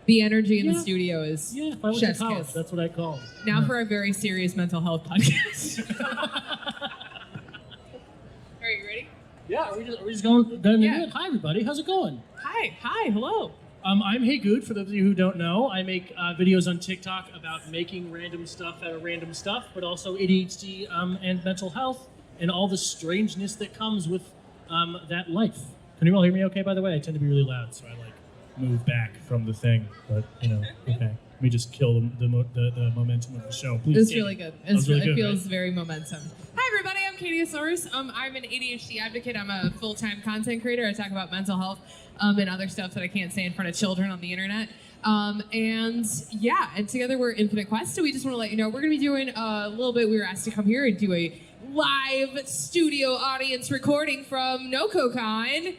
The energy in the studio is if I went to college, that's what I call it. Now for a very serious mental health podcast. Are you ready? Yeah, are we just going Yeah. Hi, everybody. How's it going? Hi, hello. I'm Hey Good, for those of you who don't know. I make videos on TikTok about making random stuff out of random stuff, but also ADHD and mental health and all the strangeness that comes with that life. Can you all hear me okay, by the way? I tend to be really loud, so I move back from the thing, but okay. Let me just kill the momentum of the show. Please. It's really good. It feels right? very momentum. Hi everybody, I'm Catie. I'm an ADHD advocate. I'm a full-time content creator. I talk about mental health and other stuff that I can't say in front of children on the internet. And together we're Infinite Quest. So we just want to let you know we're going to be doing a little bit. We were asked to come here and do a live studio audience recording from Nococon.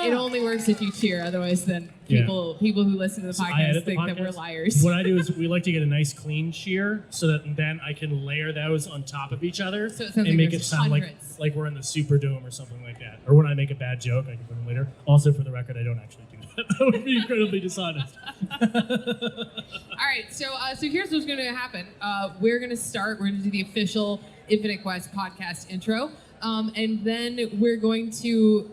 It only works if you cheer, otherwise then people who listen to the podcast think that we're liars. What I do is we like to get a nice clean cheer so that then I can layer those on top of each other and make it sound like we're in the Superdome or something like that. Or when I make a bad joke, I can put them later. Also, for the record, I don't actually do that. That would be incredibly dishonest. All right, so here's what's going to happen. We're going to do the official Infinite Quest podcast intro. And then we're going to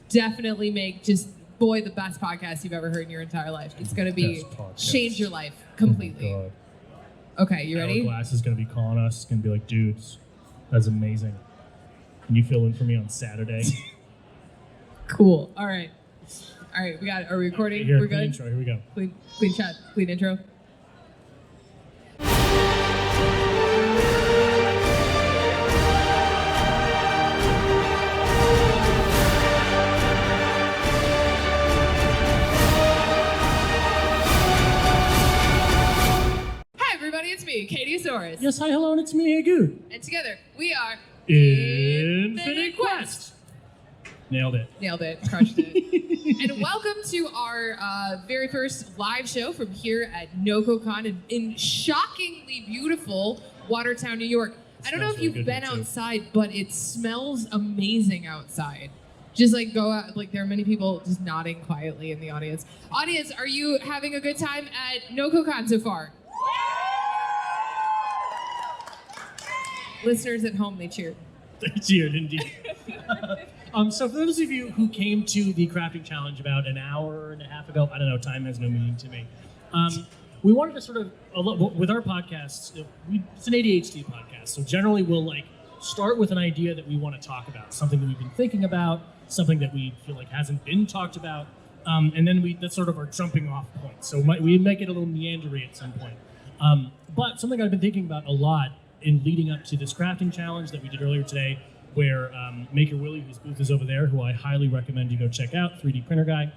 definitely make the best podcast you've ever heard in your entire life. It's going to be change your life completely. Oh okay, you ready? Hourglass is going to be calling us. It's going to be like, dudes, that's amazing. Can you fill in for me on Saturday? Cool. All right, we got it. Are we recording? We're good? Intro. Here we go. Clean shot, clean intro. It's me, Catie. Yes, hi, hello, and it's me, Hey Good. And together, we are Infinite Quest. Nailed it. Crushed it. And welcome to our very first live show from here at Nococon in shockingly beautiful Watertown, New York. I don't know if you've been outside, but it smells amazing outside. Just go out, there are many people just nodding quietly in the audience. Audience, are you having a good time at Nococon so far? Listeners at home, they cheered. They cheered, indeed. So for those of you who came to the crafting challenge about an hour and a half ago, I don't know, time has no meaning to me. We wanted to sort of, with our podcasts, it's an ADHD podcast, so generally we'll start with an idea that we want to talk about, something that we've been thinking about, something that we feel like hasn't been talked about, and then that's sort of our jumping off point. So we make it a little meandery at some point. But something I've been thinking about a lot in leading up to this crafting challenge that we did earlier today, where Maker Willie, whose booth is over there, who I highly recommend you go check out, 3D printer guy,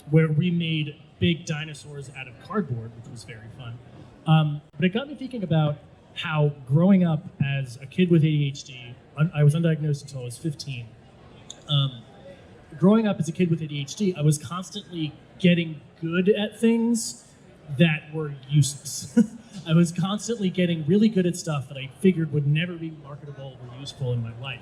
where we made big dinosaurs out of cardboard, which was very fun. But it got me thinking about how growing up as a kid with ADHD, I was undiagnosed until I was 15. Growing up as a kid with ADHD, I was constantly getting good at things that were useless. I was constantly getting really good at stuff that I figured would never be marketable or useful in my life.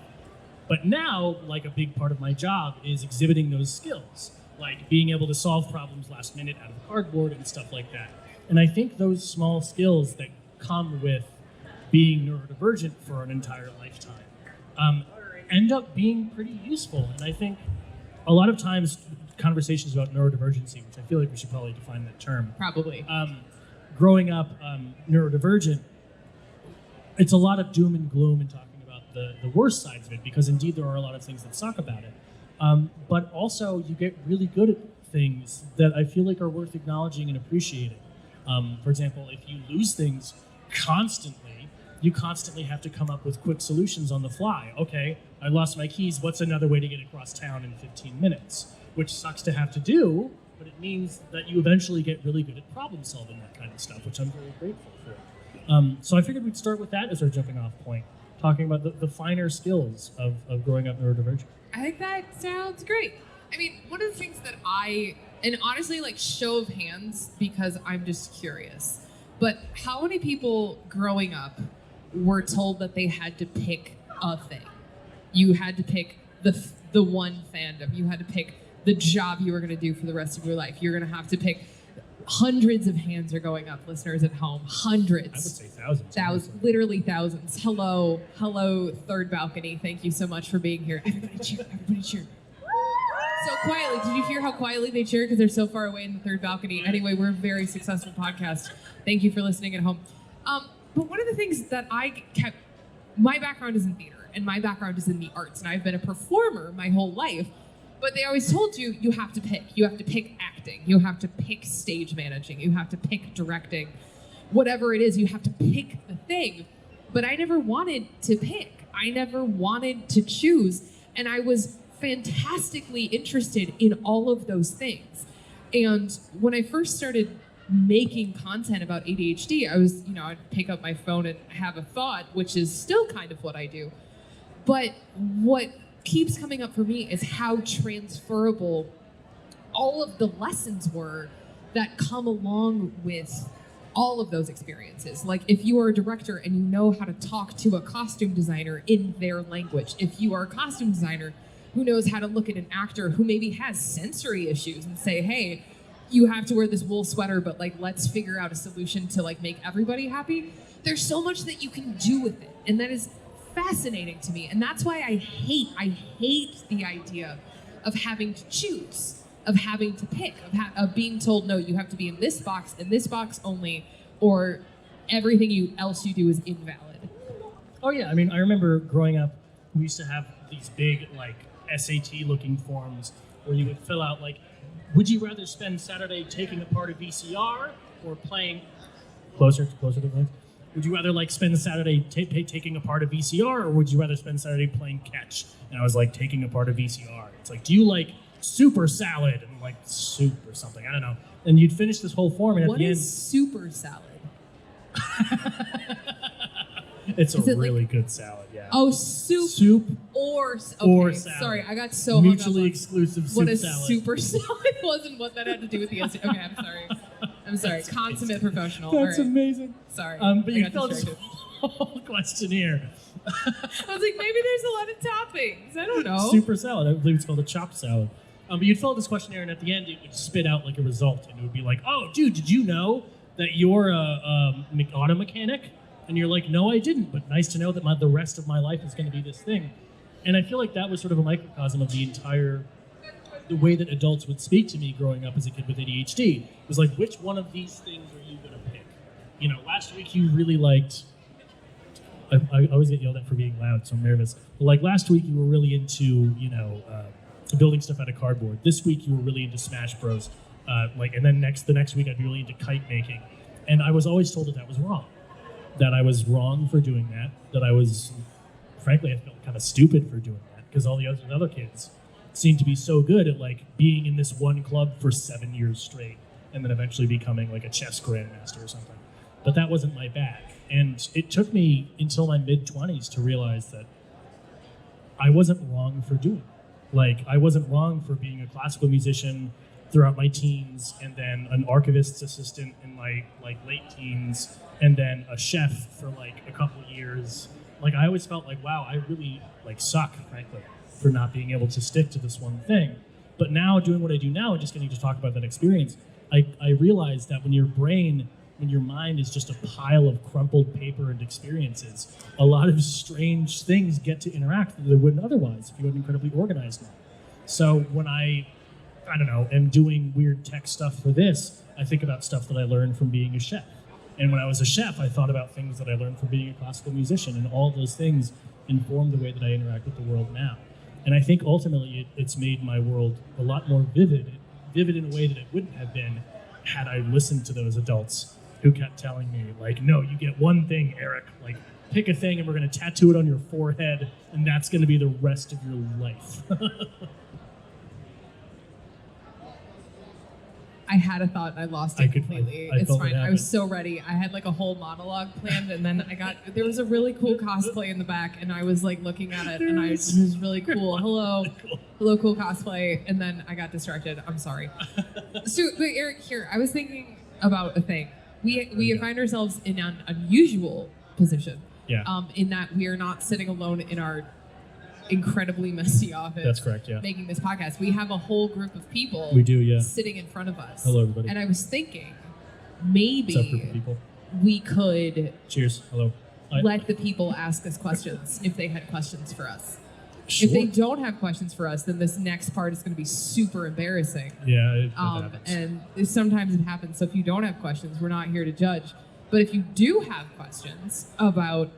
But now, a big part of my job is exhibiting those skills, like being able to solve problems last minute out of cardboard and stuff like that. And I think those small skills that come with being neurodivergent for an entire lifetime end up being pretty useful. And I think a lot of times conversations about neurodivergency, which I feel like we should probably define that term. Probably. Growing up neurodivergent, it's a lot of doom and gloom and talking about the worst sides of it, because indeed there are a lot of things that suck about it. But also you get really good at things that I feel like are worth acknowledging and appreciating. For example, if you lose things constantly, you constantly have to come up with quick solutions on the fly. Okay, I lost my keys, what's another way to get across town in 15 minutes? Which sucks to have to do, but it means that you eventually get really good at problem solving, that kind of stuff, which I'm very grateful for. So I figured we'd start with that as our jumping off point, talking about the finer skills of growing up neurodivergent. I think that sounds great. I mean, one of the things that and honestly, show of hands, because I'm just curious, but how many people growing up were told that they had to pick a thing? You had to pick the one fandom. You had to pick the job you are going to do for the rest of your life. You're going to have to pick. Hundreds of hands are going up, listeners at home. Hundreds. I would say thousands. Thousands, literally thousands. Hello, third balcony. Thank you so much for being here. Everybody cheer, everybody cheer. So quietly, did you hear how quietly they cheer? Because they're so far away in the third balcony. Anyway, we're a very successful podcast. Thank you for listening at home. But one of the things that my background is in theater, and my background is in the arts, and I've been a performer my whole life. But they always told you, you have to pick. You have to pick acting. You have to pick stage managing. You have to pick directing. Whatever it is, you have to pick the thing. But I never wanted to pick. I never wanted to choose. And I was fantastically interested in all of those things. And when I first started making content about ADHD, I'd pick up my phone and have a thought, which is still kind of what I do. But what keeps coming up for me is how transferable all of the lessons were that come along with all of those experiences. Like if you are a director and you know how to talk to a costume designer in their language, if you are a costume designer who knows how to look at an actor who maybe has sensory issues and say, hey, you have to wear this wool sweater, but like, let's figure out a solution to like make everybody happy. There's so much that you can do with it. And that is fascinating to me. And that's why I hate the idea of having to choose, of having to pick, of being told, no, you have to be in this box only, or everything else you do is invalid. Oh yeah, I mean, I remember growing up, we used to have these big like SAT looking forms where you would fill out like, would you rather spend Saturday taking apart a VCR or playing, closer to the mic? Would you rather like spend Saturday taking apart a VCR, or would you rather spend Saturday playing catch? And I was like, taking apart a VCR. It's like, do you like super salad? And I'm like, soup or something, I don't know. And you'd finish this whole form, and at the end... What is super salad? It's a really good salad, yeah. Oh, soup. Soup or salad. Sorry, I got so mutually exclusive soup what a salad. Super salad was and what that had to do with the SAT. Okay, I'm sorry. Consummate professional. That's amazing. Sorry. But you filled this whole questionnaire. I was like, maybe there's a lot of toppings. I don't know. Super salad. I believe it's called a chopped salad. But you'd fill out this questionnaire, and at the end, it would spit out like a result, and it would be like, "Oh, dude, did you know that you're a auto mechanic?" And you're like, "No, I didn't. But nice to know that the rest of my life is going to be this thing." And I feel like that was sort of a microcosm of the way that adults would speak to me growing up as a kid with ADHD. It was like, which one of these things are you going to pick? You know, last week you really liked. I always get yelled at for being loud, so I'm nervous. But like last week, you were really into, building stuff out of cardboard. This week, you were really into Smash Bros. And then the next week, I'd be really into kite making. And I was always told that was wrong. That I was wrong for doing that. That I was, frankly, I felt kind of stupid for doing that because all the other kids seemed to be so good at like being in this one club for 7 years straight, and then eventually becoming like a chess grandmaster or something. But that wasn't my bag. And it took me until my mid-20s to realize that I wasn't wrong for doing it. Like, I wasn't wrong for being a classical musician throughout my teens, and then an archivist's assistant in my late teens, and then a chef for like a couple years. Like, I always felt like, wow, I really suck, frankly, for not being able to stick to this one thing. But now, doing what I do now and just getting to talk about that experience, I realized that when your mind is just a pile of crumpled paper and experiences, a lot of strange things get to interact that they wouldn't otherwise if you had an incredibly organized mind. So when I am doing weird tech stuff for this, I think about stuff that I learned from being a chef. And when I was a chef, I thought about things that I learned from being a classical musician, and all those things inform the way that I interact with the world now. And I think ultimately it's made my world a lot more vivid in a way that it wouldn't have been had I listened to those adults who kept telling me, like, no, you get one thing, Erik. Like, pick a thing and we're going to tattoo it on your forehead, and that's going to be the rest of your life. I had a thought and I lost it completely. It's fine. I was so ready. I had like a whole monologue planned, and then there was a really cool cosplay in the back, and I was like looking at it, and it was really cool. Hello, cool cosplay. And then I got distracted. I'm sorry. So, but Erik, here, I was thinking about a thing. We find ourselves in an unusual position. Yeah. In that we are not sitting alone in our incredibly messy office. That's correct, yeah. Making this podcast. We have a whole group of people We do, yeah. sitting in front of us. Hello, everybody. And I was thinking, What's up, group maybe of people? we could Cheers. Hello. let the people ask us questions if they had questions for us. Sure. If they don't have questions for us, then this next part is going to be super embarrassing. Yeah, it happens. And sometimes it happens. So if you don't have questions, we're not here to judge. But if you do have questions about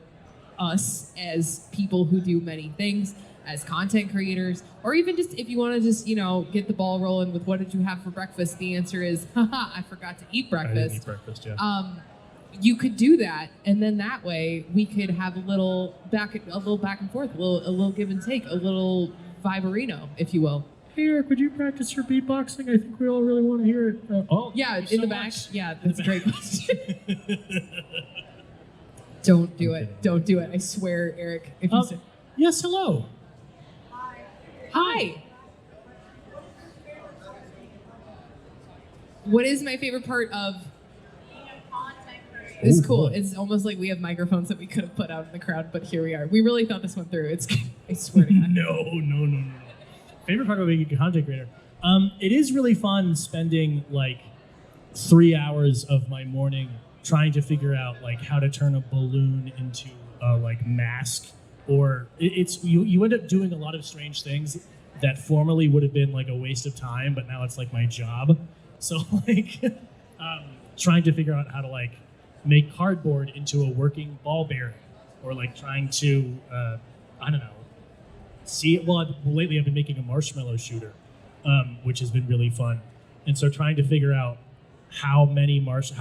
us as people who do many things, as content creators, or even just if you want to just, get the ball rolling with what did you have for breakfast, the answer is, haha, I forgot to eat breakfast. I didn't eat breakfast, yeah. You could do that, and then that way we could have a little back and forth, a little give and take, a little vibarino, if you will. Hey, Eric, would you practice your beatboxing? I think we all really want to hear it. Yeah, in the back. Much. Yeah, that's a great question. Don't do it. Don't do it. I swear, Eric. If you say, yes, hello. Hi. What is my favorite part of? It's cool. Boy. It's almost like we have microphones that we could have put out in the crowd, but here we are. We really thought this one through. I swear to God. No. Favorite part of being a content creator? It is really fun spending like 3 hours of my morning trying to figure out like how to turn a balloon into a like mask, or it's you end up doing a lot of strange things that formerly would have been like a waste of time, but now it's like my job. So like trying to figure out how to like make cardboard into a working ball bearing, or like trying to I don't know. Lately I've been making a marshmallow shooter, which has been really fun, and so trying to figure out how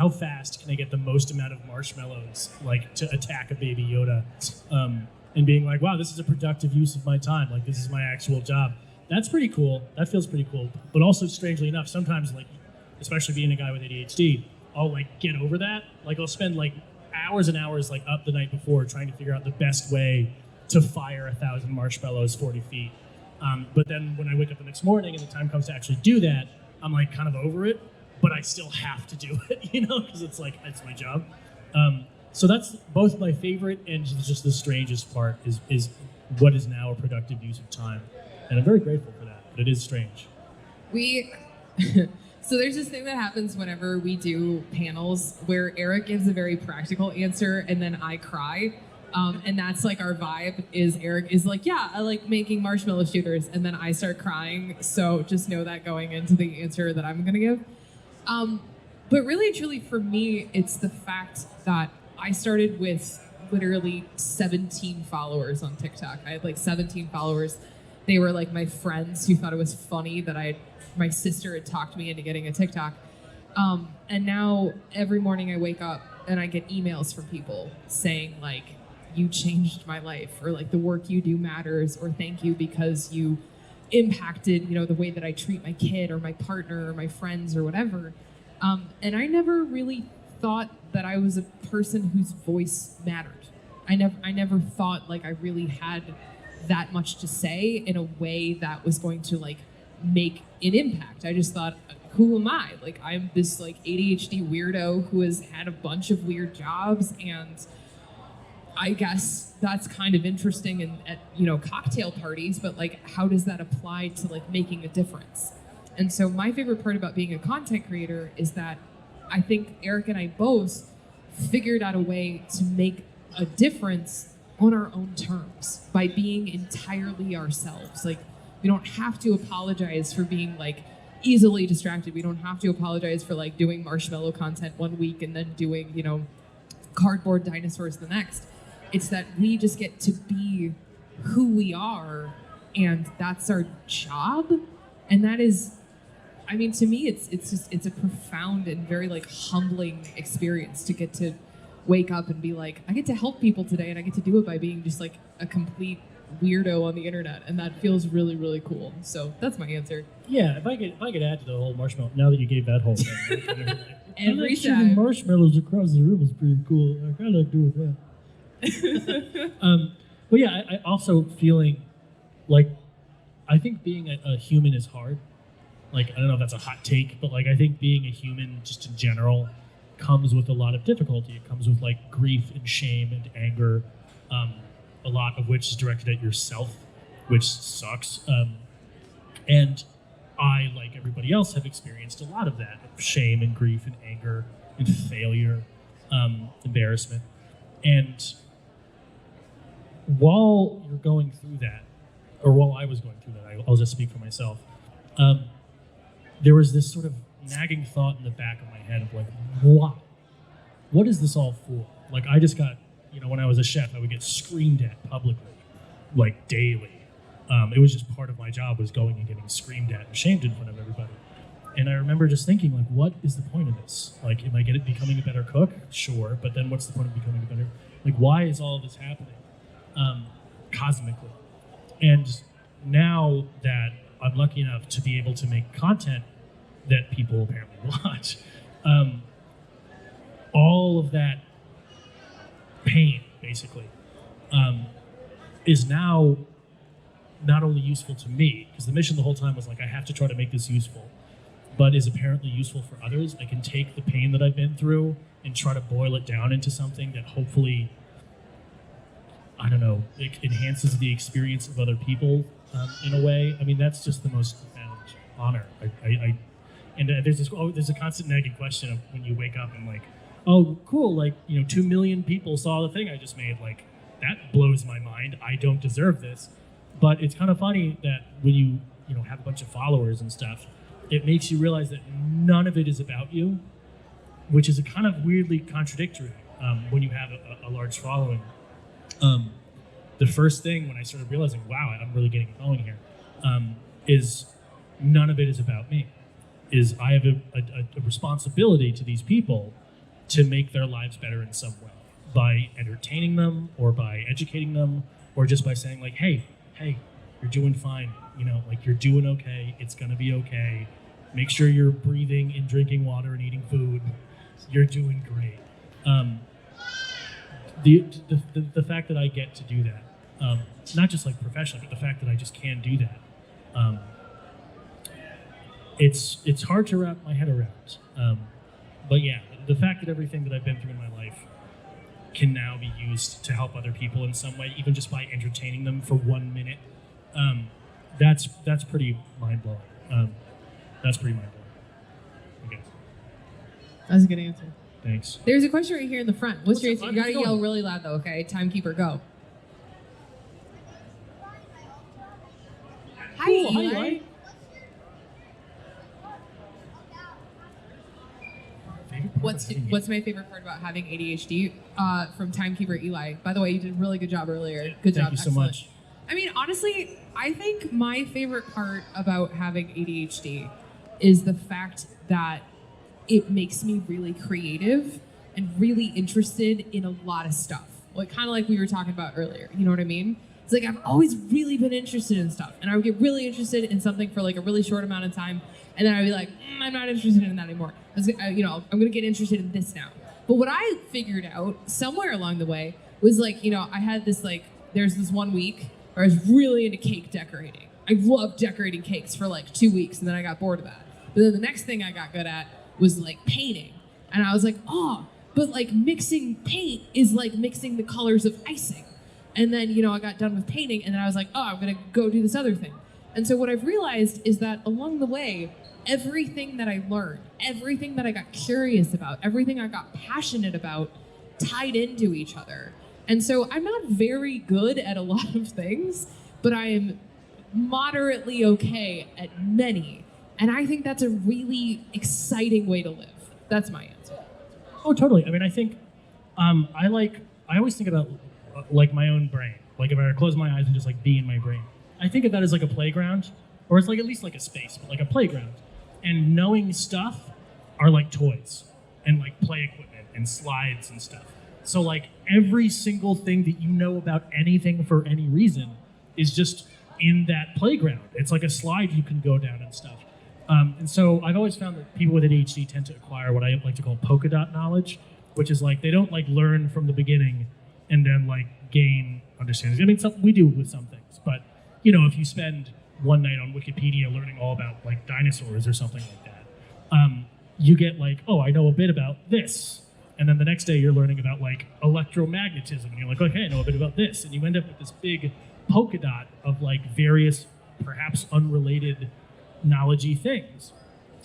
fast can I get the most amount of marshmallows like to attack a baby Yoda, and being like, wow, this is a productive use of my time. Like this is my actual job. That's pretty cool. That feels pretty cool. But also, strangely enough, sometimes like, especially being a guy with ADHD, I'll like get over that. Like I'll spend like hours and hours like up the night before trying to figure out the best way to fire 1,000 marshmallows 40 feet. But then when I wake up the next morning and the time comes to actually do that, I'm like kind of over it, but I still have to do it, because it's like, it's my job. So that's both my favorite and just the strangest part is what is now a productive use of time. And I'm very grateful for that, but it is strange. So there's this thing that happens whenever we do panels where Eric gives a very practical answer and then I cry. And that's like our vibe is Eric is like, yeah, I like making marshmallow shooters. And then I start crying. So just know that going into the answer that I'm going to give. But really, truly for me, it's the fact that I started with literally 17 followers on TikTok. I had like 17 followers. They were like my friends who thought it was funny that my sister had talked me into getting a TikTok. And now every morning I wake up and I get emails from people saying like, you changed my life, or like the work you do matters, or thank you because you impacted, the way that I treat my kid or my partner or my friends or whatever. And I never really thought that I was a person whose voice mattered. I never thought like I really had that much to say in a way that was going to like make an impact. I just thought, who am I? Like I'm this like ADHD weirdo who has had a bunch of weird jobs, and I guess that's kind of interesting at cocktail parties, but like how does that apply to like making a difference? And so my favorite part about being a content creator is that I think Eric and I both figured out a way to make a difference on our own terms by being entirely ourselves. Like we don't have to apologize for being like easily distracted. We don't have to apologize for like doing marshmallow content one week and then doing, cardboard dinosaurs the next. It's that we just get to be who we are, and that's our job. And that is, I mean, to me, it's a profound and very like humbling experience to get to wake up and be like, I get to help people today, and I get to do it by being just like a complete weirdo on the internet, and that feels really, really cool. So that's my answer. Yeah, if I could add to the whole marshmallow, now that you gave that whole thing. Every shooting time. marshmallows across the room is pretty cool. I kind of like doing that. But yeah, I also feeling like I think being a human is hard. Like, I don't know if that's a hot take, but like I think being a human just in general comes with a lot of difficulty. It comes with like grief and shame and anger, a lot of which is directed at yourself. which sucks. And I, like everybody else, have experienced a lot of that, of shame and grief and anger and failure, embarrassment. And while you're going through that, or while I was going through that, I'll just speak for myself, there was this sort of nagging thought in the back of my head of like, why? What is this all for? Like, I just got, when I was a chef, I would get screamed at publicly, like daily. It was just part of my job, was going and getting screamed at and shamed in front of everybody. And I remember just thinking, like, what is the point of this? Like, am I becoming a better cook? Sure, but then what's the point of becoming a better? Like, why is all of this happening cosmically? And now that I'm lucky enough to be able to make content that people apparently watch, all of that pain, basically, is now not only useful to me, because the mission the whole time was like, I have to try to make this useful, but is apparently useful for others. I can take the pain that I've been through and try to boil it down into something that hopefully, I don't know, it enhances the experience of other people in a way. I mean, that's just the most profound honor. There's a constant nagging question of when you wake up and like, oh, cool, like, 2 million people saw the thing I just made. Like, that blows my mind. I don't deserve this. But it's kind of funny that when you have a bunch of followers and stuff, it makes you realize that none of it is about you, which is a kind of weirdly contradictory when you have a large following. The first thing when I started realizing, wow, I'm really getting a following here, is none of it is about me. Is I have a responsibility to these people to make their lives better in some way, by entertaining them or by educating them, or just by saying like, hey, you're doing fine, like you're doing okay, it's gonna be okay. Make sure you're breathing and drinking water and eating food. You're doing great. The fact that I get to do that, not just like professionally, but the fact that I just can do that, it's hard to wrap my head around. But yeah, the fact that everything that I've been through in my life can now be used to help other people in some way, even just by entertaining them for 1 minute, that's pretty mind-blowing. That's pretty mind-blowing, I guess. That's a good answer. Thanks. There's a question right here in the front. What's your answer? You gotta going? yell really loud though, okay? Timekeeper, go. Hi, Cool. Eli. Hi, Eli. What's my favorite part about having ADHD? From Timekeeper Eli. By the way, you did a really good job earlier. Good job. Thank you so Excellent. much. I mean, honestly, I think my favorite part about having ADHD is the fact that it makes me really creative and really interested in a lot of stuff. Like, kind of like we were talking about earlier. You know what I mean? It's like I've always really been interested in stuff, and I would get really interested in something for like a really short amount of time, and then I'd be like, I'm not interested in that anymore. I'm gonna get interested in this now. But what I figured out somewhere along the way was like, I had this like, there's this 1 week where I was really into cake decorating. I loved decorating cakes for like 2 weeks, and then I got bored of that. But then the next thing I got good at was like painting, and I was like, but like mixing paint is like mixing the colors of icing. And then, I got done with painting, and then I was like, I'm gonna go do this other thing. And so what I've realized is that along the way, everything that I learned, everything that I got curious about, everything I got passionate about tied into each other. And so I'm not very good at a lot of things, but I am moderately okay at many. And I think that's a really exciting way to live. That's my answer. Oh, totally. I mean, I think I always think about like my own brain. Like if I close my eyes and just like be in my brain, I think of that as like a playground, or it's like at least like a space, but like a playground. And knowing stuff are like toys and like play equipment and slides and stuff. So like every single thing that you know about anything for any reason is just in that playground. It's like a slide you can go down and stuff. And so I've always found that people with ADHD tend to acquire what I like to call polka dot knowledge, which is like they don't like learn from the beginning and then like gain understanding. I mean, we do with some things, but if you spend one night on Wikipedia learning all about like dinosaurs or something like that, you get like, I know a bit about this. And then the next day you're learning about like electromagnetism, and you're like, okay, I know a bit about this. And you end up with this big polka dot of like various, perhaps unrelated, knowledgey things.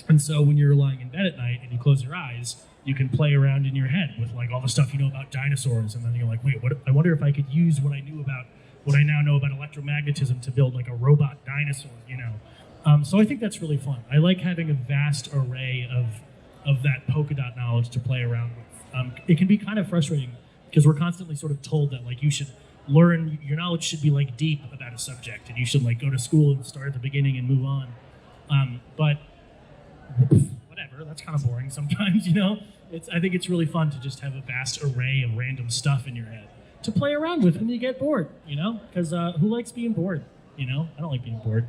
And so when you're lying in bed at night and you close your eyes, you can play around in your head with like all the stuff you know about dinosaurs, and then you're like, wait, what? I wonder if I could use what I knew about what I now know about electromagnetism to build like a robot dinosaur, you know. So I think that's really fun. I like having a vast array of that polka dot knowledge to play around with. It can be kind of frustrating because we're constantly sort of told that like you should learn, your knowledge should be like deep about a subject, and you should like go to school and start at the beginning and move on. But whatever, that's kind of boring sometimes, you know? I think it's really fun to just have a vast array of random stuff in your head to play around with when you get bored, you know? Because who likes being bored, you know? I don't like being bored.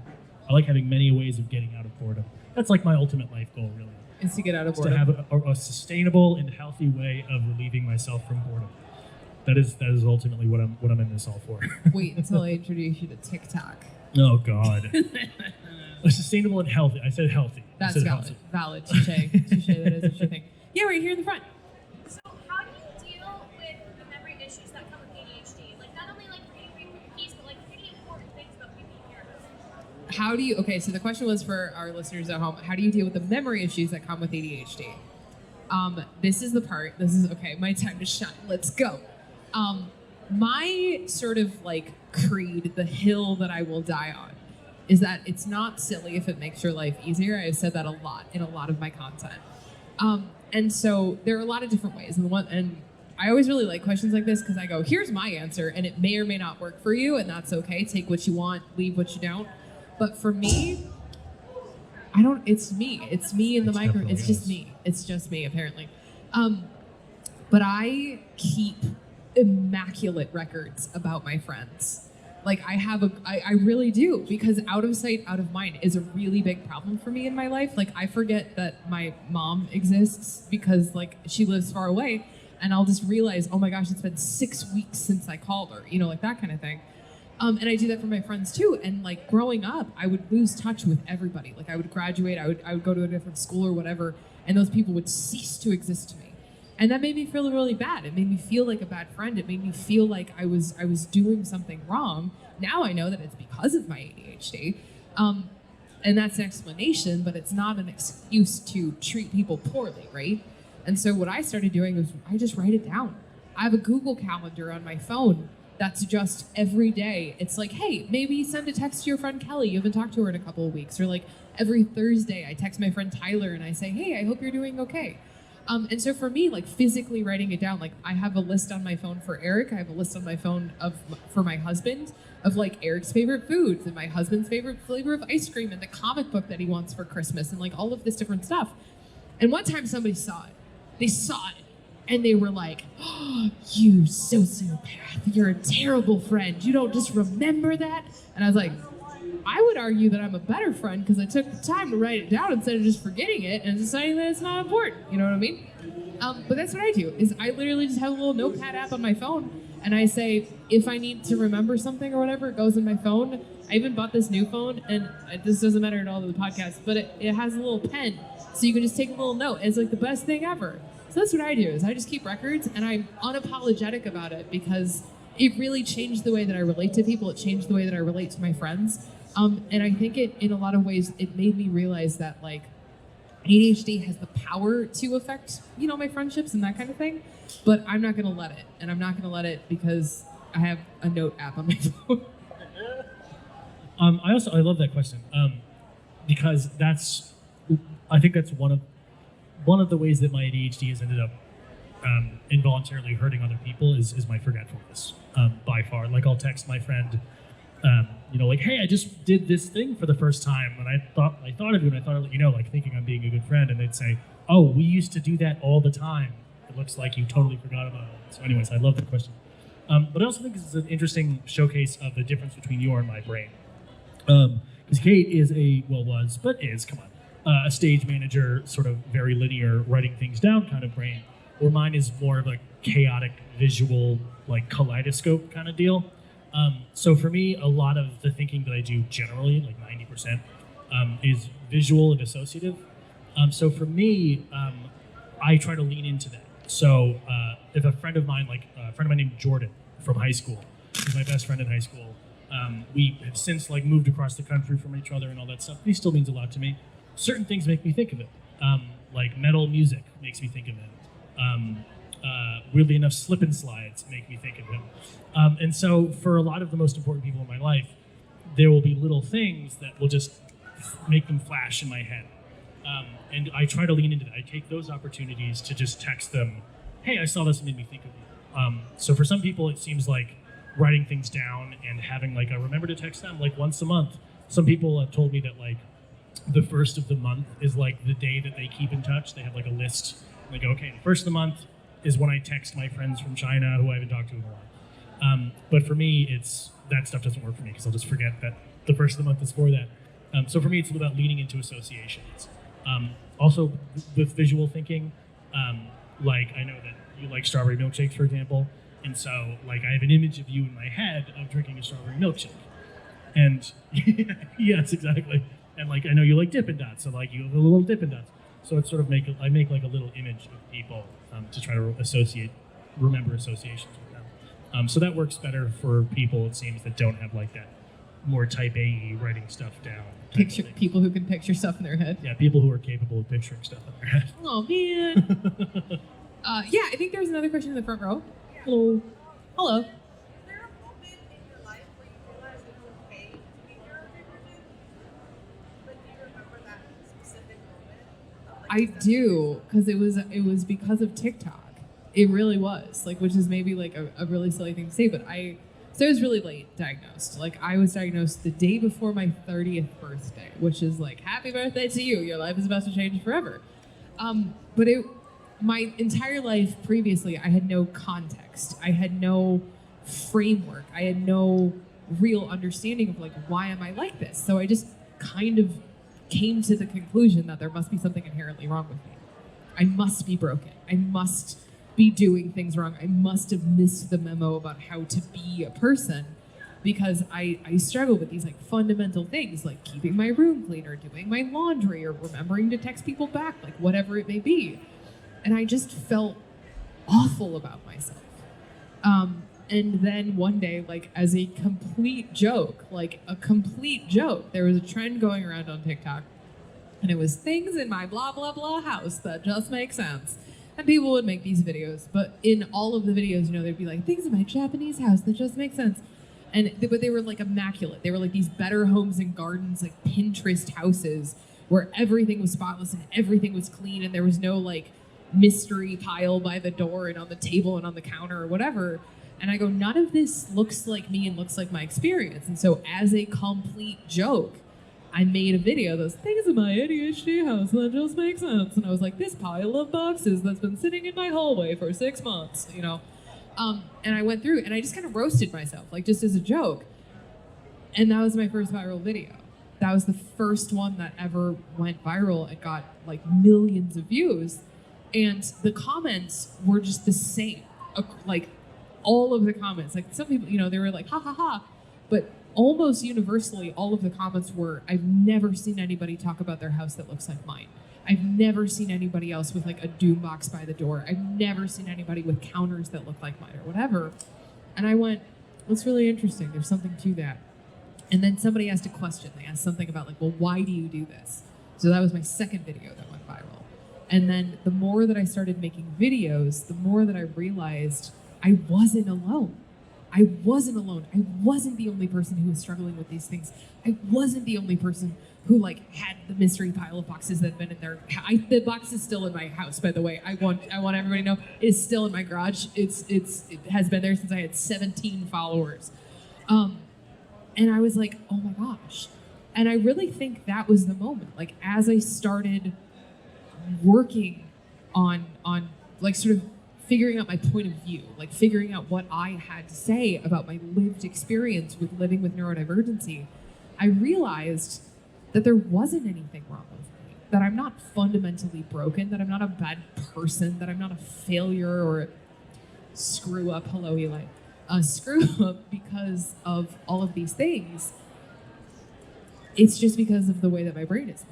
I like having many ways of getting out of boredom. That's like my ultimate life goal, really. Is to get out of to boredom. have a sustainable and healthy way of relieving myself from boredom. That is ultimately what I'm in this all for. Wait until I introduce you to TikTok. Oh God. A sustainable and healthy. I said healthy. That's said valid. healthy. Valid. Touche. Touche. That is a true thing. Yeah, right here in the front. So how do you deal with the memory issues that come with ADHD? Like not only like reading keys, but like really important things about people in here. Okay, so the question was for our listeners at home, how do you deal with the memory issues that come with ADHD? This is the part, okay, my time to shine, let's go. My sort of like creed, the hill that I will die on, is that it's not silly if it makes your life easier. I've said that a lot in a lot of my content. And so there are a lot of different ways. And I always really like questions like this because I go, here's my answer, and it may or may not work for you, and that's okay. Take what you want, leave what you don't. But for me, it's me. It's me in the micro. It's just me. It's just me, apparently. But I keep immaculate records about my friends. Like I really do, because out of sight, out of mind is a really big problem for me in my life. Like I forget that my mom exists because like she lives far away, and I'll just realize, oh my gosh, it's been 6 weeks since I called her, you know, like that kind of thing. And I do that for my friends too. And like growing up, I would lose touch with everybody. Like I would graduate, I would go to a different school or whatever, and those people would cease to exist to me. And that made me feel really bad. It made me feel like a bad friend. It made me feel like I was doing something wrong. Now I know that it's because of my ADHD. And that's an explanation, but it's not an excuse to treat people poorly, right? And so what I started doing was I just write it down. I have a Google Calendar on my phone that's just every day. It's like, hey, maybe send a text to your friend Kelly. You haven't talked to her in a couple of weeks. Or like every Thursday, I text my friend Tyler and I say, hey, I hope you're doing okay. And so for me, like physically writing it down, like I have a list on my phone for Erik. I have a list on my phone for my husband of like Erik's favorite foods and my husband's favorite flavor of ice cream and the comic book that he wants for Christmas and like all of this different stuff. And one time somebody saw it. They saw it and they were like, oh, you sociopath. You're a terrible friend. You don't just remember that. And I was like, I would argue that I'm a better friend because I took the time to write it down instead of just forgetting it and deciding that it's not important. You know what I mean? But that's what I do, is I literally just have a little notepad app on my phone, and I say, if I need to remember something or whatever, it goes in my phone. I even bought this new phone, and this doesn't matter at all to the podcast, but it has a little pen, so you can just take a little note. It's like the best thing ever. So that's what I do, is I just keep records, and I'm unapologetic about it because it really changed the way that I relate to people. It changed the way that I relate to my friends. And I think in a lot of ways, it made me realize that like ADHD has the power to affect, you know, my friendships and that kind of thing, but I'm not going to let it. And I'm not going to let it because I have a note app on my phone. I love that question because I think that's one of the ways that my ADHD has ended up involuntarily hurting other people is my forgetfulness by far. Like I'll text my friend, you know, like, hey, I just did this thing for the first time, and I thought of you, and I thought of, you know, like thinking I'm being a good friend, and they'd say, oh, we used to do that all the time. It looks like you totally forgot about it. So anyways, I love that question. But I also think this is an interesting showcase of the difference between your and my brain. Because Kate is a stage manager, sort of very linear, writing things down kind of brain, where mine is more of a chaotic, visual, like kaleidoscope kind of deal. So for me, a lot of the thinking that I do generally, like 90%, is visual and associative. So for me, I try to lean into that. So if a friend of mine, like a friend of mine named Jordan from high school, who's my best friend in high school, We have since like moved across the country from each other and all that stuff. He still means a lot to me. Certain things make me think of it. Like metal music makes me think of him. Weirdly enough, slip and slides make me think of him. And so for a lot of the most important people in my life, there will be little things that will just make them flash in my head. And I try to lean into that. I take those opportunities to just text them, hey, I saw this and made me think of you. So for some people, it seems like writing things down and having like a remember to text them like once a month. Some people have told me that like the first of the month is like the day that they keep in touch. They have like a list. They go, okay, the first of the month is when I text my friends from China who I haven't talked to in a while. But for me, that stuff doesn't work for me because I'll just forget that the first of the month is for that. So for me, it's about leaning into associations. Also with visual thinking, like I know that you like strawberry milkshakes, for example. And so like I have an image of you in my head of drinking a strawberry milkshake. And yes, exactly. And like I know you like Dippin' Dots, so like you have a little Dippin' Dots. So it's sort of I make like a little image of people to try to remember associations with them. So that works better for people, it seems, that don't have like that more type A writing stuff down. People who can picture stuff in their head. Yeah, people who are capable of picturing stuff in their head. Oh man. Yeah, I think there was another question in the front row. Yeah. Hello. Hello. Is there a moment in your life where you realized it was okay to be neurodivergent? But do you remember that specific moment? I do, because it was because of TikTok. It really was, like, which is maybe like a really silly thing to say, but I was really late diagnosed. Like, I was diagnosed the day before my 30th birthday, which is like, happy birthday to you. Your life is about to change forever. But my entire life previously, I had no context. I had no framework. I had no real understanding of like, why am I like this? So I just kind of came to the conclusion that there must be something inherently wrong with me. I must be broken. I must be doing things wrong. I must have missed the memo about how to be a person, because I struggle with these like fundamental things, like keeping my room clean or doing my laundry or remembering to text people back, like whatever it may be. And I just felt awful about myself. And then one day, like as a complete joke, there was a trend going around on TikTok, and it was things in my blah, blah, blah house that just make sense. And people would make these videos, but in all of the videos, you know, they'd be like, things in my Japanese house that just make sense. But they were like immaculate. They were like these better homes and gardens, like Pinterest houses where everything was spotless and everything was clean and there was no like mystery pile by the door and on the table and on the counter or whatever. And I go, none of this looks like me and looks like my experience. And so as a complete joke, I made a video, those things in my ADHD house that just make sense. And I was like, this pile of boxes that's been sitting in my hallway for 6 months, you know? And I went through and I just kind of roasted myself, like just as a joke. And that was my first viral video. That was the first one that ever went viral and got like millions of views. And the comments were just the same. Like all of the comments, like some people, you know, they were like, ha ha ha. But almost universally, all of the comments were, I've never seen anybody talk about their house that looks like mine. I've never seen anybody else with like a doom box by the door. I've never seen anybody with counters that look like mine or whatever. And I went, that's really interesting. There's something to that. And then somebody asked a question. They asked something about like, well, why do you do this? So that was my second video that went viral. And then the more that I started making videos, the more that I realized I wasn't alone. I wasn't alone. I wasn't the only person who was struggling with these things. I wasn't the only person who like had the mystery pile of boxes that had been in there. The box is still in my house, by the way. I want everybody to know it's still in my garage. It has been there since I had 17 followers. And I was like, oh my gosh. And I really think that was the moment. Like as I started working on like sort of figuring out my point of view, like figuring out what I had to say about my lived experience with living with neurodivergency, I realized that there wasn't anything wrong with me, that I'm not fundamentally broken, that I'm not a bad person, that I'm not a failure or a screw up, hello Eli, a screw up because of all of these things. It's just because of the way that my brain is.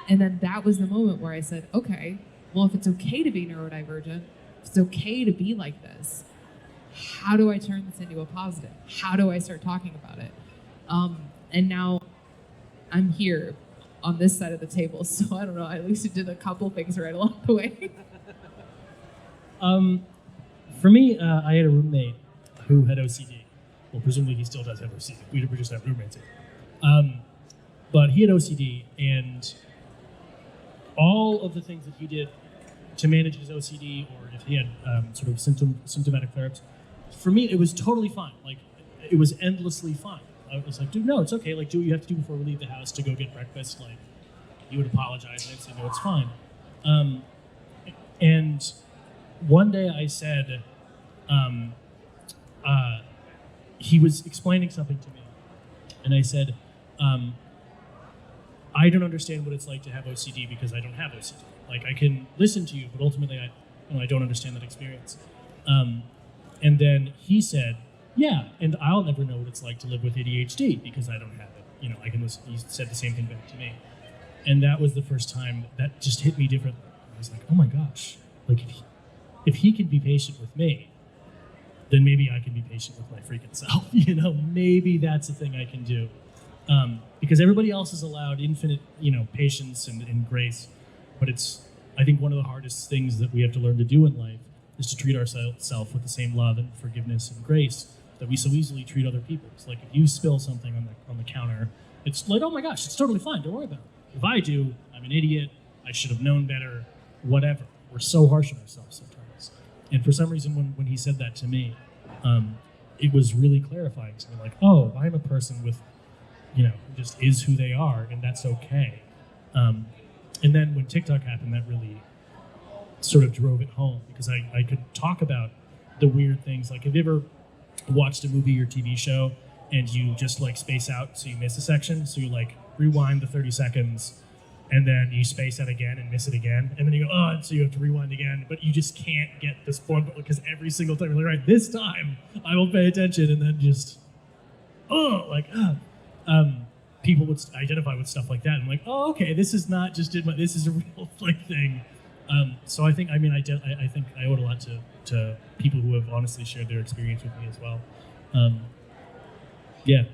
And then that was the moment where I said, okay, well, if it's okay to be neurodivergent, if it's okay to be like this, how do I turn this into a positive? How do I start talking about it? And now I'm here on this side of the table, so I don't know. At least it did a couple things right along the way. For me, I had a roommate who had OCD. Well, presumably he still does have OCD. We just have roommates here. But he had OCD, and all of the things that he did to manage his OCD, or if he had sort of symptomatic flare-ups, for me, it was totally fine. Like, it was endlessly fine. I was like, dude, no, it's okay. Like, do what you have to do before we leave the house to go get breakfast. Like, you would apologize, and I'd say, no, it's fine. And one day I said, he was explaining something to me, and I said, I don't understand what it's like to have OCD because I don't have OCD. Like, I can listen to you, but ultimately I don't understand that experience. And then he said, yeah, and I'll never know what it's like to live with ADHD because I don't have it. You know, I can listen. He said the same thing back to me. And that was the first time that just hit me differently. I was like, oh my gosh, like if he can be patient with me, then maybe I can be patient with my freaking self. You know, maybe that's a thing I can do. Because everybody else is allowed infinite, patience and grace. But it's, I think, one of the hardest things that we have to learn to do in life is to treat ourselves with the same love and forgiveness and grace that we so easily treat other people. It's like if you spill something on the counter, it's like, oh my gosh, it's totally fine, don't worry about it. If I do, I'm an idiot, I should have known better, whatever. We're so harsh on ourselves sometimes. And for some reason, when he said that to me, it was really clarifying to me, like, oh, I'm a person with, who just is who they are, and that's okay. And then when TikTok happened, that really sort of drove it home, because I could talk about the weird things. Like, have you ever watched a movie or TV show and you just like space out so you miss a section? So you like rewind the 30 seconds and then you space out again and miss it again. And then you go, oh, and so you have to rewind again, but you just can't get this point because every single time you're like, right, this time I will pay attention. And then just, people would identify with stuff like that. I'm like, oh, okay, this is not just this is a real thing. So I think, I think I owe it a lot to people who have honestly shared their experience with me as well. Yeah.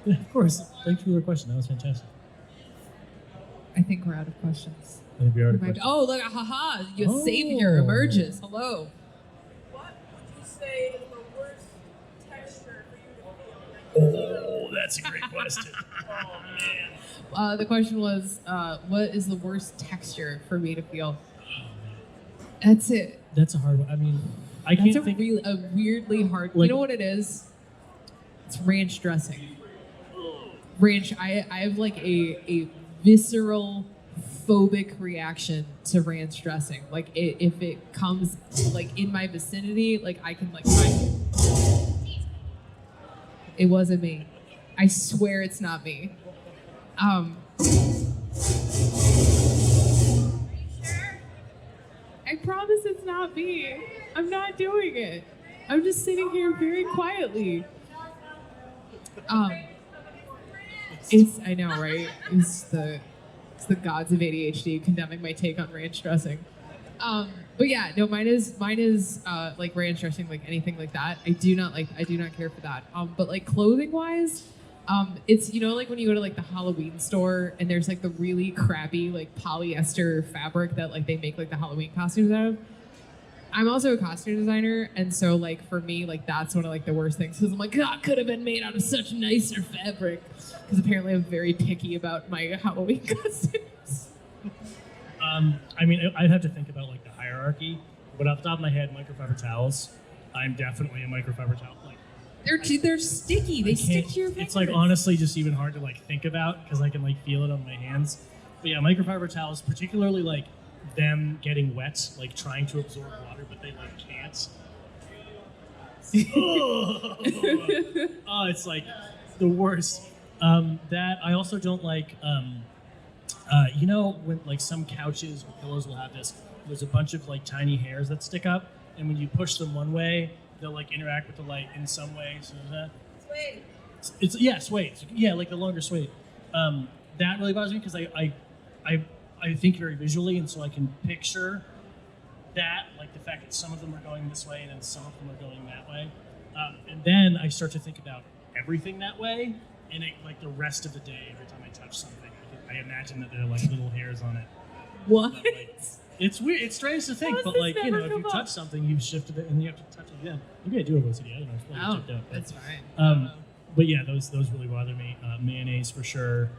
Of course. Thanks for your question. That was fantastic. I think we're out of questions. I think we are out of questions. Oh, look, haha, your savior emerges. Hello. What would you say is the worst texture for you to feel? Oh, that's a great question. Oh, man. The question was, what is the worst texture for me to feel? That's it. That's a hard one. I mean, I can't think. That's a weirdly hard. Like, you know what it is? It's ranch dressing. Ranch. I have like a visceral phobic reaction to ranch dressing. Like if it comes like in my vicinity, like I can like find it. It wasn't me. I swear it's not me. Are you sure? I promise it's not me. I'm not doing it. I'm just sitting here very quietly. I know, right? It's the gods of ADHD condemning my take on ranch dressing. But yeah, no, mine is like ranch dressing, like anything like that. I do not care for that. But like clothing wise, it's like when you go to like the Halloween store and there's like the really crappy like polyester fabric that like they make like the Halloween costumes out of. I'm also a costume designer, and so like for me, like that's one of like the worst things, because I'm like, God, could have been made out of such nicer fabric. Because apparently I'm very picky about my Halloween costumes. I mean, I'd have to think about like the hierarchy, but off the top of my head, microfiber towels. I'm definitely a microfiber towel. Like, they're sticky. They stick to your fingers. It's like honestly just even hard to like think about because I can like feel it on my hands. But yeah, microfiber towels, particularly like them getting wet, like trying to absorb water, but they like can't. Oh, it's like the worst. That I also don't like. When like some couches or pillows will have this, there's a bunch of like tiny hairs that stick up, and when you push them one way, they'll like interact with the light in some way. So Suede. It's suede. Yeah, like the longer suede. That really bothers me because I think very visually, and so I can picture that, like the fact that some of them are going this way and then some of them are going that way. And then I start to think about everything that way, and like the rest of the day, every time I touch something, I imagine that there are like little hairs on it. What? But, like, it's weird. It's strange to think, but like, you know, if you touch something, you've shifted it, and you have to touch it again. Maybe I do have OCD. I don't know. It's probably checked out, that's fine. But yeah, those really bother me. Mayonnaise for sure.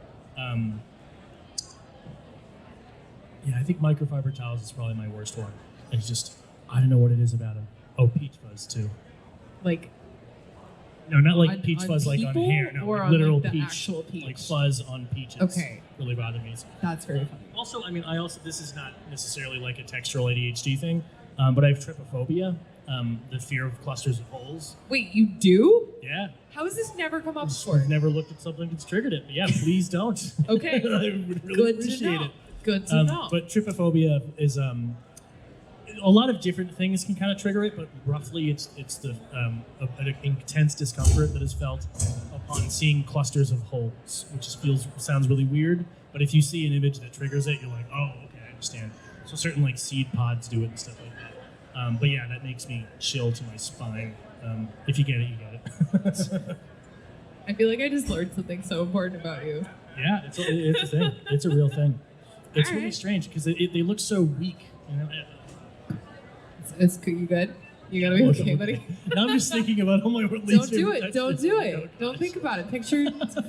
Yeah, I think microfiber towels is probably my worst one. It's just, I don't know what it is about them. Oh, peach fuzz too. Like, no, not like on, peach on fuzz like on hair. No, or like on literal like the peach, actual peach. like fuzz on peaches. Okay. Really bother me. That's very funny. Also, I mean, this is not necessarily like a textural ADHD thing, but I have trypophobia, the fear of clusters of holes. Wait, you do? Yeah. How has this never come up before? I've never looked at something that's triggered it. But yeah, please don't. Okay. I would really Good appreciate to know. it. Good to know. But trypophobia is a lot of different things can kind of trigger it, but roughly it's the an intense discomfort that is felt upon seeing clusters of holes, which sounds really weird. But if you see an image that triggers it, you're like, oh, okay, I understand. So certain like seed pods do it and stuff like that. But yeah, that makes me chill to my spine. If you get it, you get it. I feel like I just learned something so important about you. Yeah, it's a thing. It's a real thing. It's All really right. strange because they look so weak. You know? You good? You gotta be okay, buddy. Now I'm just thinking about all my least Don't do favorite it. Don't textures. do Oh, it. Don't gosh. think about it.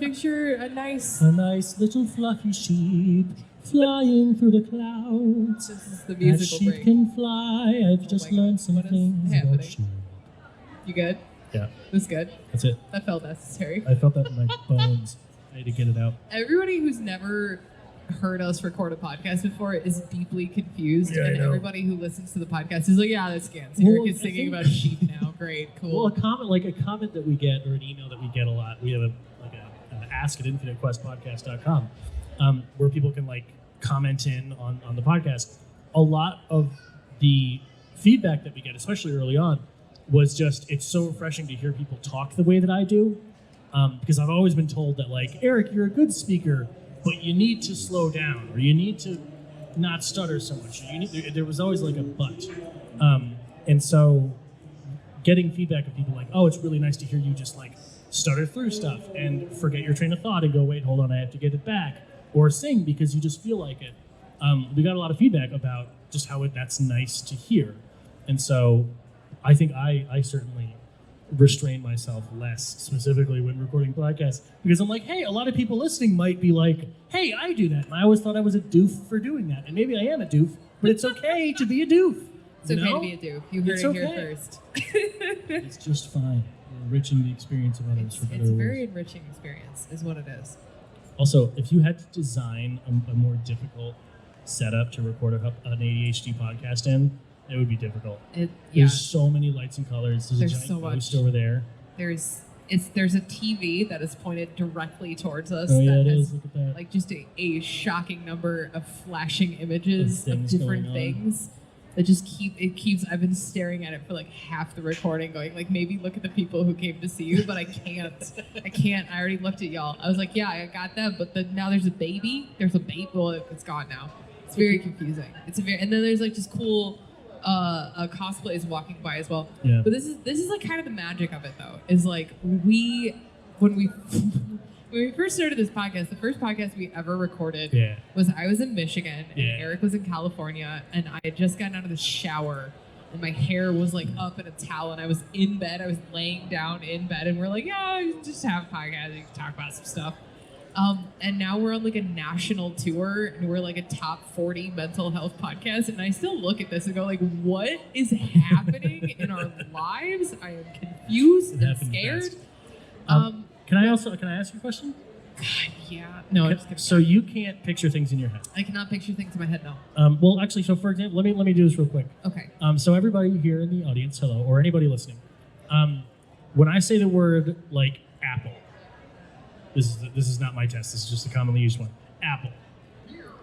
Picture a nice. A nice little fluffy sheep flying through the clouds. This is the That musical sheep break. can fly. I've just my God. learned some What is things about happening? sheep. You good? Yeah, This good? that's it. That felt necessary. I felt that in my bones. I had to get it out. Everybody who's never heard us record a podcast before is deeply confused, Yeah, I and know. everybody who listens to the podcast is like, "Yeah, that's scans." Well, Erik is I singing think- about sheep now. Great, Well, cool. a comment that we get, or an email that we get a lot. We have a ask at infinitequestpodcast.com, where people can like comment in on the podcast. A lot of the feedback that we get, especially early on, was just it's so refreshing to hear people talk the way that I do, because I've always been told that like, Erik, you're a good speaker, but you need to slow down, or you need to not stutter so much. There was always like a but, and so getting feedback of people like, oh, it's really nice to hear you just like stutter through stuff and forget your train of thought and go, wait, hold on, I have to get it back, or sing because you just feel like it. We got a lot of feedback about just how that's nice to hear, and so I think I certainly restrain myself less, specifically when recording podcasts, because I'm like, hey, a lot of people listening might be like, hey, I do that, and I always thought I was a doof for doing that, and maybe I am a doof, but it's okay to be a doof. It's you okay know? to be a dude. You heard It's it okay. here first. It's just fine. We're enriching the experience of others for better It's a or very worse. enriching experience, is what it is. Also, if you had to design a more difficult setup to record an ADHD podcast in, it would be difficult. Yeah, There's so many lights and colors. There's a There's giant so much. post over there. there's a TV that is pointed directly towards us. Oh, yeah, that it has, is. Look at that. like just a shocking number of flashing images Of things of different going on. things that just keeps I've been staring at it for like half the recording going like, maybe look at the people who came to see you, but I can't. I already looked at y'all. I was like, yeah, I got that, but now there's a baby. Well, it's gone now. It's very confusing. And then there's like just cool cosplays walking by as well. Yeah. But this is like kind of the magic of it though, is like when we first started this podcast, the first podcast we ever recorded Yeah. was I was in Michigan and Yeah. Erik was in California, and I had just gotten out of the shower and my hair was like up in a towel and I was in bed. I was laying down in bed and we're like, yeah, you just have a podcast, you can talk about some stuff. And now we're on like a national tour and we're like a top 40 mental health podcast, and I still look at this and go like, what is happening in our lives? I am confused It and happens scared. fast. Can I ask you a question? Yeah. No, I'm just kidding. So you can't picture things in your head. I cannot picture things in my head now. Well, actually, so for example, let me do this real quick. Okay. So everybody here in the audience, hello, or anybody listening, when I say the word like apple, this is not my test. This is just a commonly used one. Apple.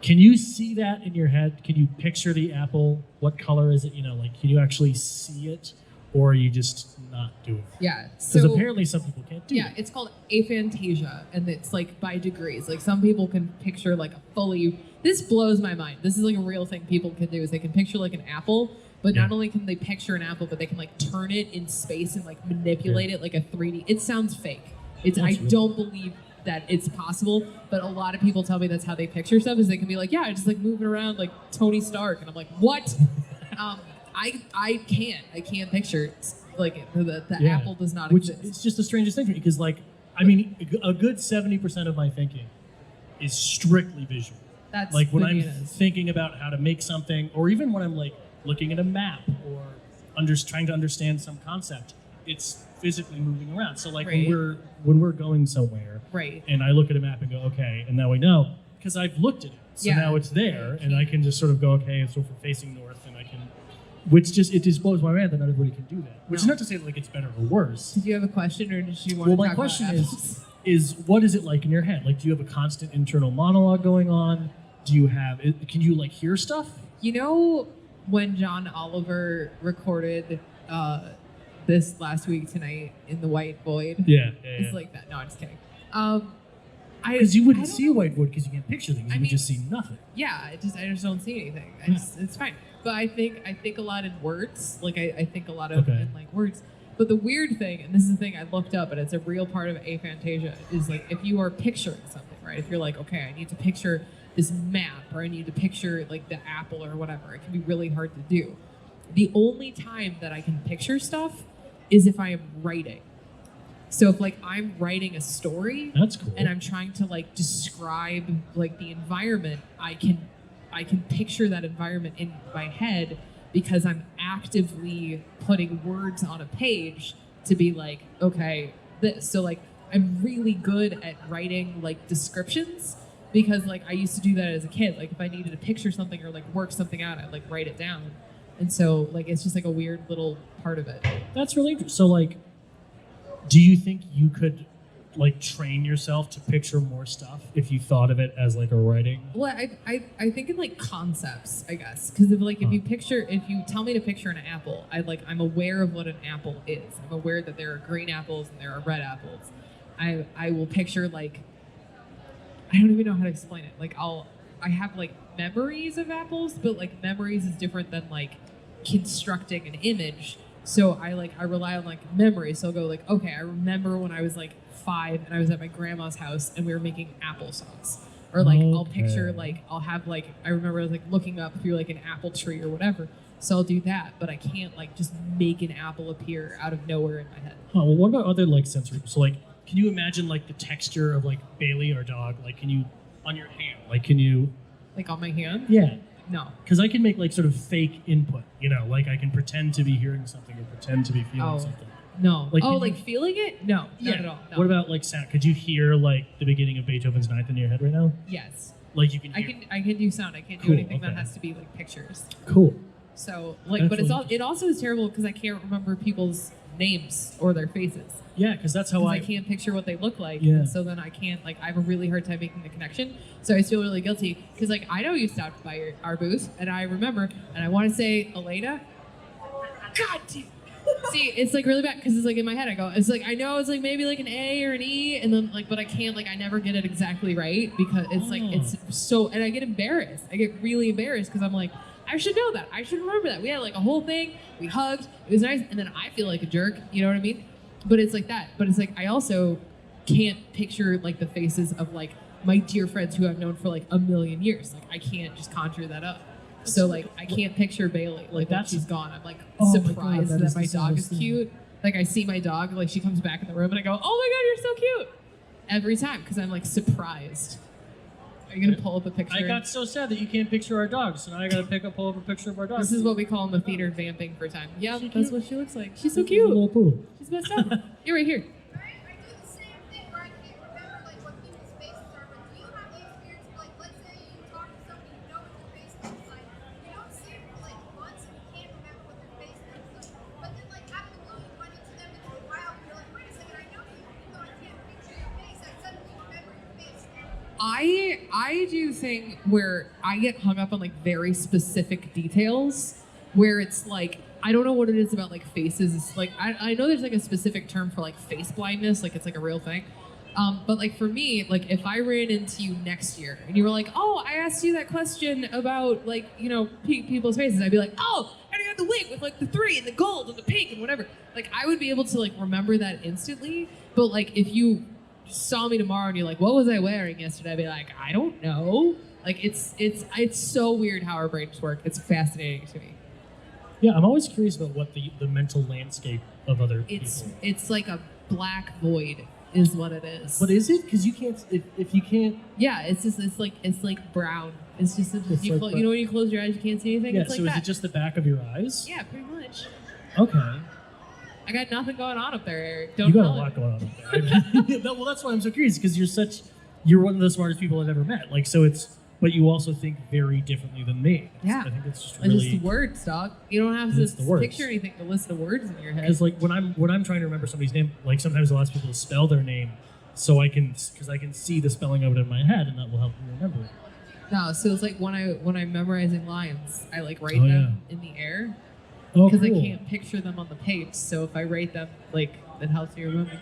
Can you see that in your head? Can you picture the apple? What color is it? Like, can you actually see it, or are you just not doing it? Yeah. Because So apparently some people can't do yeah, it. it's called aphantasia, and it's like by degrees. Like some people can picture like a fully. This blows my mind. This is like a real thing people can do. Is they can picture like an apple, but Yeah. not only can they picture an apple, but they can like turn it in space and like manipulate it like a 3D. It sounds fake. I don't believe that it's possible, but a lot of people tell me that's how they picture stuff, is they can be like, yeah, I just like moving around like Tony Stark, and I'm like, what? I can't picture it. Like the apple does not exist. It's just the strangest thing for me, because like, I mean, a good 70% of my thinking is strictly visual. That's like when bananas. I'm thinking about how to make something, or even when I'm like looking at a map or trying to understand some concept, it's physically moving around. So like Right. when we're going somewhere, Right. and I look at a map and go, okay, and now I know because I've looked at it. So Yeah. now it's there, and I can just sort of go, okay, so if we're facing north, and I can, which just, it just blows my mind that not everybody can do that. Which is not to say like it's better or worse. Did you have a question, or did you want Well, to my talk question about apples? is what is it like in your head? Like, do you have a constant internal monologue going on? Do you have, can you like hear stuff? You know when John Oliver recorded this last week tonight in the White Void? Yeah. It's like that. No, I'm just kidding. Because you wouldn't I don't see know. a white wood because you can't picture things. You would just see nothing. Yeah, I just don't see anything. It's fine. But I think a lot in words. Like I think a lot of in like words. But the weird thing, and this is the thing I looked up, and it's a real part of aphantasia, is like if you are picturing something, right? If you're like, okay, I need to picture this map, or I need to picture like the apple or whatever, it can be really hard to do. The only time that I can picture stuff is if I am writing. So if like I'm writing a story, That's cool. and I'm trying to like describe like the environment, I can picture that environment in my head because I'm actively putting words on a page to be like, okay, this. So like I'm really good at writing like descriptions because like I used to do that as a kid. Like if I needed to picture something or like work something out, I'd like write it down. And so like it's just like a weird little part of it. That's really interesting. So like, do you think you could like train yourself to picture more stuff if you thought of it as like a writing? Well, I think in like concepts, I guess, because if you tell me to picture an apple, I'm aware of what an apple is. I'm aware that there are green apples and there are red apples. I will picture like, I don't even know how to explain it. Like I have like memories of apples, but like memories is different than like constructing an image. So I rely on like memory. So I'll go like, okay, I remember when I was like 5 and I was at my grandma's house and we were making applesauce. Or like I'll picture like I'll have like I remember like looking up through like an apple tree or whatever. So I'll do that, but I can't like just make an apple appear out of nowhere in my head. Oh, well, what about other like sensory? So like, can you imagine like the texture of like Bailey, our dog? Like, can you on your hand? Like, can you? Like on my hand? Yeah. No. Because I can make like sort of fake input, you know, like I can pretend to be hearing something or pretend to be feeling something. No. Like, Feeling it? No, Yeah. not at all. No. What about like sound? Could you hear like the beginning of Beethoven's Ninth in your head right now? Yes. Like you can hear. I can do sound. I can't do Cool, anything that okay. has to be like pictures. Cool. So like, but That's it also is terrible because I can't remember people's names or their faces. Yeah, because that's how I can't picture what they look like. Yeah. And so then I can't, like, I have a really hard time making the connection. So I feel really guilty. Because, like, I know you stopped by our booth, and I remember, and I want to say, Elena. God damn. See, it's, like, really bad, because it's, like, in my head, it's, like, I know it's, like, maybe, like, an A or an E, and then, like, but I can't, like, I never get it exactly right, because it's, like, it's so, and I get embarrassed. I get really embarrassed, because I'm, like, I should know that. I should remember that. We had, like, a whole thing. We hugged. It was nice. And then I feel like a jerk. You know what I mean? But it's like that. But it's like I also can't picture like the faces of like my dear friends who I've known for like a million years. Like I can't just conjure that up. So like I can't picture Bailey like when she's gone. I'm like surprised that my dog is cute. Like I see my dog, like she comes back in the room and I go, "Oh my God, you're so cute!" Every time because I'm like surprised. Are you gonna pull up a picture? I got so sad that you can't picture our dog, so now I gotta pull up a picture of our dog. This is what we call in the theater vamping for time. Yeah, that's cute? what she looks like. She's so A cute. little poodle. She's messed up. You're right here. I do the same thing where I can't remember like what people's faces are, but do you have the experience of like, let's say you talk to somebody, you know what their face looks like, you don't see them for like months and you can't remember what their face looks like, but then like out of the blue you run into them and it's wild and you're like, wait a second, I know you, even though I can't picture your face, I suddenly remember your face. I do thing where I get hung up on like very specific details where it's like I don't know what it is about like faces. It's like I know there's like a specific term for like face blindness, like it's like a real thing. But like for me, like if I ran into you next year and you were like, "Oh, I asked you that question about like, you know, people's faces," I'd be like, "Oh, arigato the wig with like the 3 and the gold and the pink and whatever. Like I would be able to like remember that instantly. But like if you saw me tomorrow and you're like, what was I wearing yesterday? I'd be like, I don't know. Like it's so weird how our brains work. It's fascinating to me. Yeah, I'm always curious about what the mental landscape of other people. It's like a black void is what it is. What is it? Because you can't if you can't. Yeah, it's like brown. It's just you know when you close your eyes you can't see anything. Yeah, it's like so that. Is it just the back of your eyes? Yeah, pretty much. Okay. I got nothing going on up there, Eric. Don't you got tell a lot it. going on up there. No, well, that's why I'm so curious because you're one of the smartest people I've ever met. Like, so but you also think very differently than me. Yeah. I think it's just It's really. just words, dog. You don't have to picture anything to listen to words in your head. Because like when I'm trying to remember somebody's name, like sometimes I'll ask people to spell their name, so I can see the spelling of it in my head, and that will help me remember. No, so it's like when I'm memorizing lines, I like write them in the air because I can't picture them on the page. So if I write them, like it helps me remember.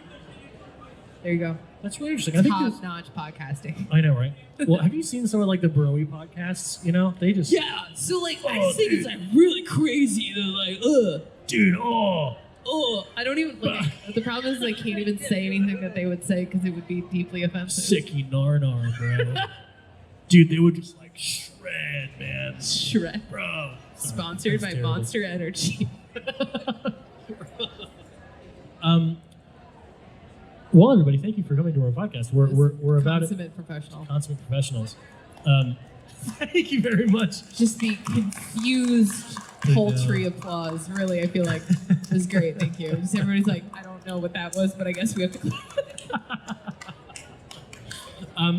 There you go. That's really interesting. I think Top-notch podcasting. I know, right? Well, have you seen some of like the Broy podcasts? You know, they just So like I just think it's like really crazy. They're like, dude, I don't even like. The problem is I can't even say anything that they would say because it would be deeply offensive. sicky narnar, bro. Dude, they would just like shred, man. Shred. Bro. Sponsored by terrible. Monster Energy. Well, everybody, thank you for coming to our podcast. We're about Consummate professional. Consummate professionals. Thank you very much. Just the confused, poultry applause. Really, I feel like it was great. Thank you. Just everybody's like, I don't know what that was, but I guess we have to.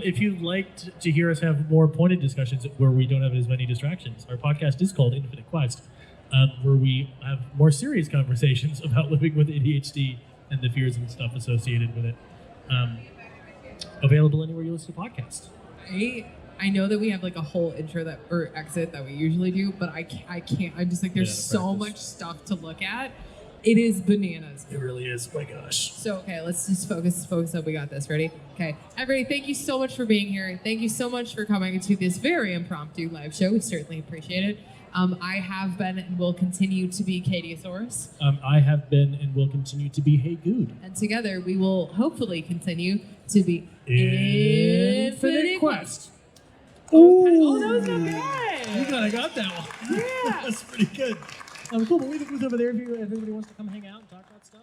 If you'd like to hear us have more pointed discussions where we don't have as many distractions, our podcast is called Infinite Quest, where we have more serious conversations about living with ADHD and the fears and stuff associated with it. Available anywhere you listen to podcasts. I know that we have like a whole intro or exit that we usually do, but I can't. I'm just like, there's so much stuff to look at. It is bananas. It really is. Oh my gosh. So, okay, let's just focus up. We got this. Ready? Okay. Everybody, thank you so much for being here. Thank you so much for coming to this very impromptu live show. We certainly appreciate it. I have been and will continue to be Catiesaurus. I have been and will continue to be Hey Good. And together we will hopefully continue to be Infinite Quest. Oh, that was not bad. You kind of got that one. Yeah. That's pretty good. Cool, but we have a booth over there if everybody wants to come hang out and talk about stuff.